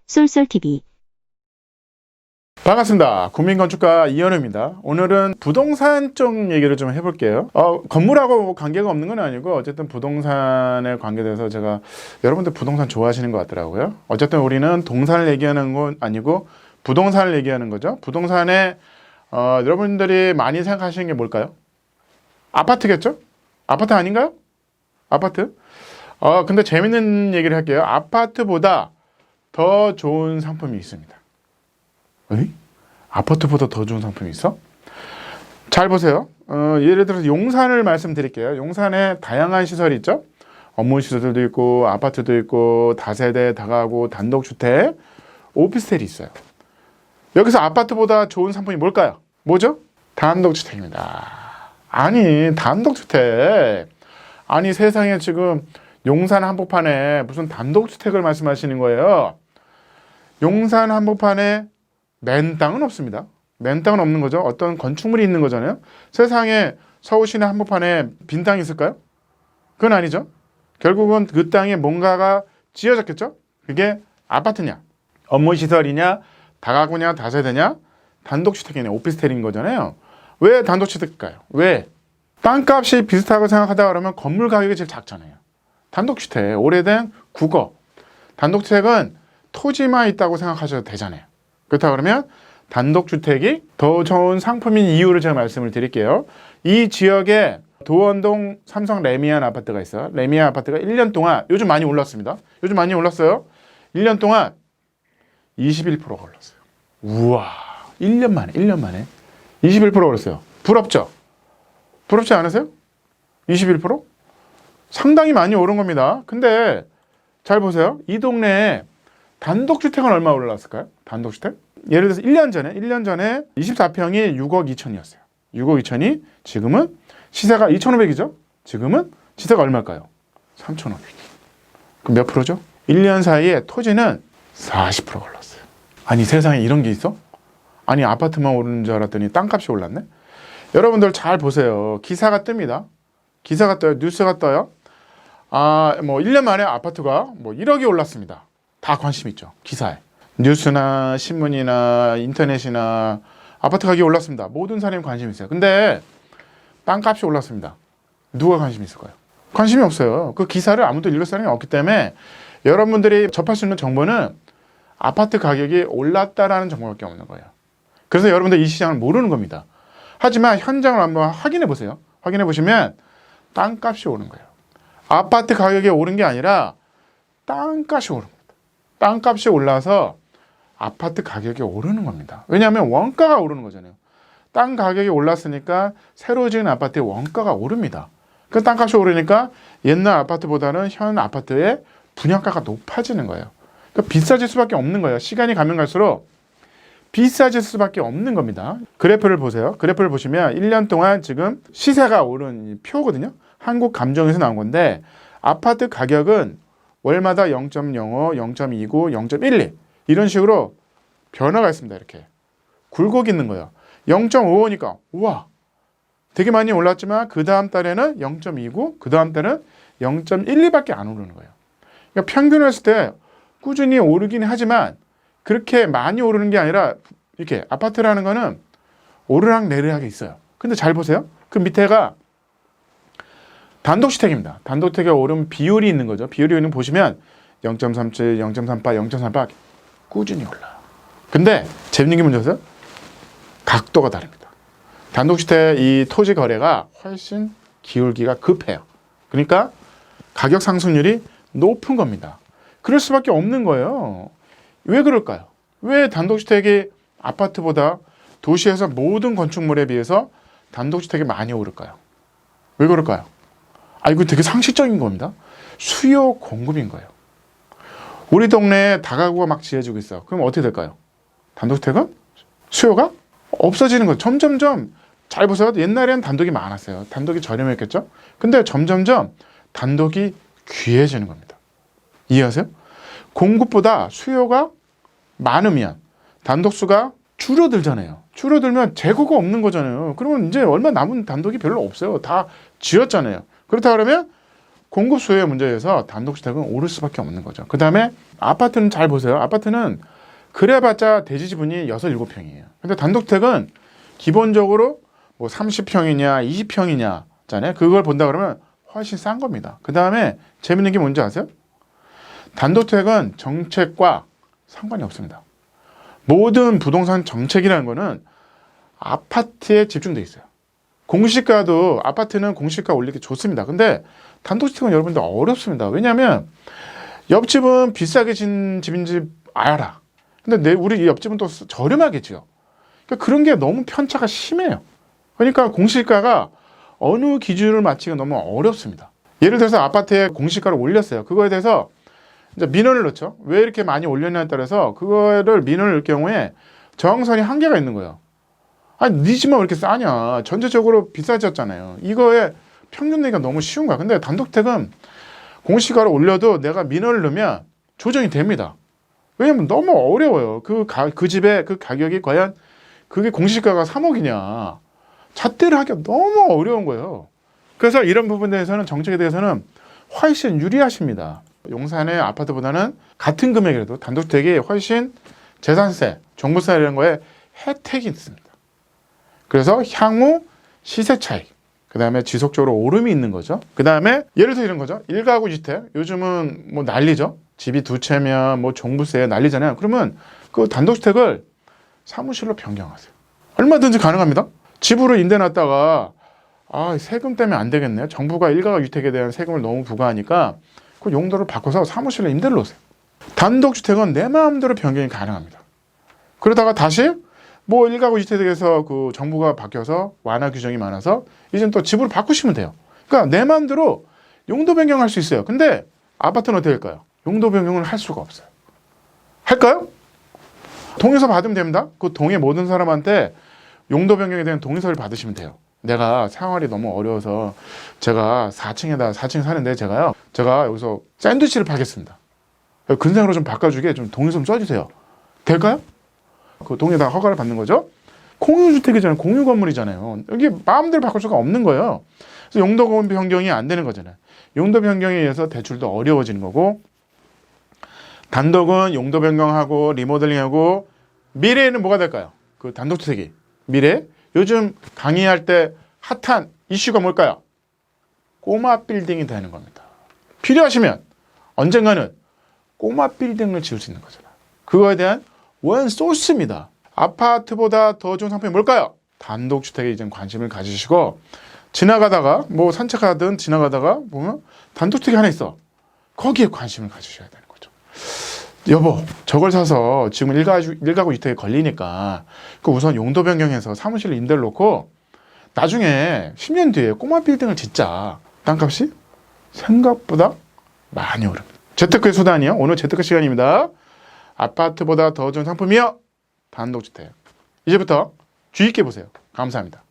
쏠쏠TV. 반갑습니다. 국민건축가 이현우입니다. 오늘은 부동산 쪽 얘기를 좀 해볼게요. 건물하고 관계가 없는 건 아니고 어쨌든 부동산에 관계돼서 제가 여러분들 부동산 좋아하시는 것 같더라고요. 어쨌든 우리는 동산을 얘기하는 건 아니고 부동산을 얘기하는 거죠. 부동산에 여러분들이 많이 생각하시는 게 뭘까요? 아파트겠죠? 아파트 아닌가요? 아파트? 근데 재밌는 얘기를 할게요. 아파트보다 더 좋은 상품이 있습니다. 에이? 아파트보다 더 좋은 상품이 있어? 잘 보세요. 예를 들어서 용산을 말씀드릴게요. 용산에 다양한 시설이 있죠. 업무 시설도 있고 아파트도 있고 다세대, 다가구, 단독주택, 오피스텔이 있어요. 여기서 아파트보다 좋은 상품이 뭘까요? 뭐죠? 단독주택입니다. 아니 단독주택. 아니 세상에 지금 용산 한복판에 무슨 단독주택을 말씀하시는 거예요. 용산 한복판에 맨 땅은 없습니다. 맨 땅은 없는 거죠. 어떤 건축물이 있는 거잖아요. 세상에 서울 시내 한복판에 빈 땅이 있을까요? 그건 아니죠. 결국은 그 땅에 뭔가가 지어졌겠죠. 그게 아파트냐, 업무시설이냐, 다가구냐, 다세대냐, 단독주택이냐, 오피스텔인 거잖아요. 왜 단독주택일까요? 왜? 땅값이 비슷하고 생각하다 그러면 건물 가격이 제일 작잖아요. 단독주택, 오래된 국어. 단독주택은 토지만 있다고 생각하셔도 되잖아요. 그렇다 그러면 단독주택이 더 좋은 상품인 이유를 제가 말씀을 드릴게요. 이 지역에 도원동 삼성 레미안 아파트가 있어요. 레미안 아파트가 1년 동안, 요즘 많이 올랐습니다. 요즘 많이 올랐어요. 1년 동안 21%가 올랐어요. 우와, 1년 만에 21%가 올랐어요. 부럽죠? 부럽지 않으세요? 21%? 상당히 많이 오른 겁니다. 근데 잘 보세요. 이 동네에 단독주택은 얼마 올랐을까요? 단독주택? 예를 들어서 1년 전에 24평이 6억 2천이었어요. 6억 2천이 지금은 시세가 2,500이죠? 지금은 시세가 얼마일까요? 3,500. 그럼 몇 프로죠? 1년 사이에 토지는 40% 올랐어요. 아니 세상에 이런 게 있어? 아니 아파트만 오르는 줄 알았더니 땅값이 올랐네? 여러분들 잘 보세요. 기사가 뜹니다. 기사가 떠요. 뉴스가 떠요. 1년 만에 아파트가 1억이 올랐습니다. 다 관심 있죠. 기사에. 뉴스나 신문이나 인터넷이나 아파트 가격이 올랐습니다. 모든 사람이 관심 있어요. 근데 땅값이 올랐습니다. 누가 관심 있을까요? 관심이 없어요. 그 기사를 아무도 읽을 사람이 없기 때문에 여러분들이 접할 수 있는 정보는 아파트 가격이 올랐다라는 정보밖에 없는 거예요. 그래서 여러분들 이 시장을 모르는 겁니다. 하지만 현장을 한번 확인해 보세요. 확인해 보시면 땅값이 오른 거예요. 아파트 가격이 오른 게 아니라 땅값이 오른 겁니다. 땅값이 올라서 아파트 가격이 오르는 겁니다. 왜냐하면 원가가 오르는 거잖아요. 땅 가격이 올랐으니까 새로 지은 아파트의 원가가 오릅니다. 그 땅값이 오르니까 옛날 아파트보다는 현 아파트의 분양가가 높아지는 거예요. 그러니까 비싸질 수밖에 없는 거예요. 시간이 가면 갈수록 비싸질 수밖에 없는 겁니다. 그래프를 보세요. 그래프를 보시면 1년 동안 지금 시세가 오른 표거든요. 한국감정에서 나온 건데 아파트 가격은 월마다 0.05, 0.29, 0.12 이런 식으로 변화가 있습니다. 이렇게 굴곡이 있는 거예요. 0.55니까 우와 되게 많이 올랐지만 그 다음 달에는 0.29, 그 다음 달은 0.12밖에 안 오르는 거예요. 그러니까 평균을 했을 때 꾸준히 오르긴 하지만 그렇게 많이 오르는 게 아니라 이렇게 아파트라는 거는 오르락내리락이 있어요. 근데 잘 보세요. 그 밑에가 단독주택입니다. 단독주택에 오른 비율이 있는 거죠. 비율이 있는 거 보시면 0.37, 0.38, 0.38 꾸준히 올라요. 근데 재밌는 게 뭔지 각도가 다릅니다. 단독주택 이 토지 거래가 훨씬 기울기가 급해요. 그러니까 가격 상승률이 높은 겁니다. 그럴 수밖에 없는 거예요. 왜 그럴까요? 왜 단독주택이 아파트보다 도시에서 모든 건축물에 비해서 단독주택이 많이 오를까요? 왜 그럴까요? 이거 되게 상식적인 겁니다. 수요 공급인 거예요. 우리 동네에 다가구가 막 지어지고 있어. 그럼 어떻게 될까요? 단독주택은 수요가 없어지는 거예요. 점점점 잘 보세요. 옛날에는 단독이 많았어요. 단독이 저렴했겠죠? 근데 점점점 단독이 귀해지는 겁니다. 이해하세요? 공급보다 수요가 많으면 단독수가 줄어들잖아요. 줄어들면 재고가 없는 거잖아요. 그러면 이제 얼마 남은 단독이 별로 없어요. 다 지었잖아요. 그렇다 그러면 공급 수요의 문제에서 단독주택은 오를 수밖에 없는 거죠. 그 다음에 아파트는 잘 보세요. 아파트는 그래봤자 대지 지분이 6, 7평이에요. 근데 단독주택은 기본적으로 뭐 30평이냐 20평이냐 잖아요. 그걸 본다 그러면 훨씬 싼 겁니다. 그 다음에 재밌는 게 뭔지 아세요? 단독주택은 정책과 상관이 없습니다. 모든 부동산 정책이라는 거는 아파트에 집중돼 있어요. 공시가도 아파트는 공시가 올리기 좋습니다. 근데 단독주택은 여러분들 어렵습니다. 왜냐하면 옆집은 비싸게 진 집인지 알아. 근데 우리 옆집은 또 저렴하게 지어. 그러니까 그런 게 너무 편차가 심해요. 그러니까 공시가가 어느 기준을 맞추기가 너무 어렵습니다. 예를 들어서 아파트에 공시가를 올렸어요. 그거에 대해서 이제 민원을 넣죠. 왜 이렇게 많이 올렸냐에 따라서 그거를 민원을 넣을 경우에 저항선이 한계가 있는 거예요. 아니, 네 집만 왜 이렇게 싸냐. 전체적으로 비싸졌잖아요. 이거에 평균 내기가 너무 쉬운 거야. 근데 단독주택은 공시가를 올려도 내가 민원을 넣으면 조정이 됩니다. 왜냐면 너무 어려워요. 그 집의 그 가격이 과연 그게 공시가가 3억이냐. 잣대를 하기가 너무 어려운 거예요. 그래서 이런 부분에 대해서는 정책에 대해서는 훨씬 유리하십니다. 용산의 아파트보다는 같은 금액이라도 단독주택이 훨씬 재산세, 종부세 이런 거에 혜택이 있습니다. 그래서 향후 시세 차익, 그 다음에 지속적으로 오름이 있는 거죠. 그 다음에 예를 들어 이런 거죠. 1가구 주택, 요즘은 뭐 난리죠. 집이 2채면 뭐 종부세 난리잖아요. 그러면 그 단독주택을 사무실로 변경하세요. 얼마든지 가능합니다. 집으로 임대 놨다가 세금 때문에 안 되겠네요. 정부가 1가구 주택에 대한 세금을 너무 부과하니까 그 용도를 바꿔서 사무실로 임대를 놓으세요. 단독주택은 내 마음대로 변경이 가능합니다. 그러다가 다시 뭐 1가구 주택에서 그 정부가 바뀌어서 완화 규정이 많아서 이제는 또 집으로 바꾸시면 돼요. 그러니까 내 마음대로 용도 변경할 수 있어요. 근데 아파트는 어떻게 할까요? 용도 변경을 할 수가 없어요. 할까요? 동의서 받으면 됩니다. 그 동의 모든 사람한테 용도 변경에 대한 동의서를 받으시면 돼요. 내가 생활이 너무 어려워서 제가 4층 사는데 제가 여기서 샌드위치를 팔겠습니다. 근생으로 좀 바꿔주게 좀 동의 좀 써주세요. 될까요? 그 동의 다 허가를 받는 거죠. 공유주택이잖아요. 공유 건물이잖아요. 여기 마음대로 바꿀 수가 없는 거예요. 그래서 용도 변경이 안 되는 거잖아요. 용도 변경에 의해서 대출도 어려워지는 거고, 단독은 용도 변경하고 리모델링하고, 미래에는 뭐가 될까요? 그 단독주택이 미래 요즘 강의할 때 핫한 이슈가 뭘까요? 꼬마 빌딩이 되는 겁니다. 필요하시면 언젠가는 꼬마 빌딩을 지을 수 있는 거잖아요. 그거에 대한 원 소스입니다. 아파트보다 더 좋은 상품이 뭘까요? 단독주택에 이제 관심을 가지시고, 지나가다가 뭐 산책하든 지나가다가 보면 단독주택이 하나 있어. 거기에 관심을 가지셔야 되는 거죠. 여보, 저걸 사서 지금 1가구 주택에 걸리니까 그 우선 용도 변경해서 사무실 임대를 놓고 나중에 10년 뒤에 꼬마 빌딩을 짓자. 땅값이 생각보다 많이 오릅니다. 재테크의 수단이요. 오늘 재테크 시간입니다. 아파트보다 더 좋은 상품이요. 단독주택. 이제부터 주의 있게 보세요. 감사합니다.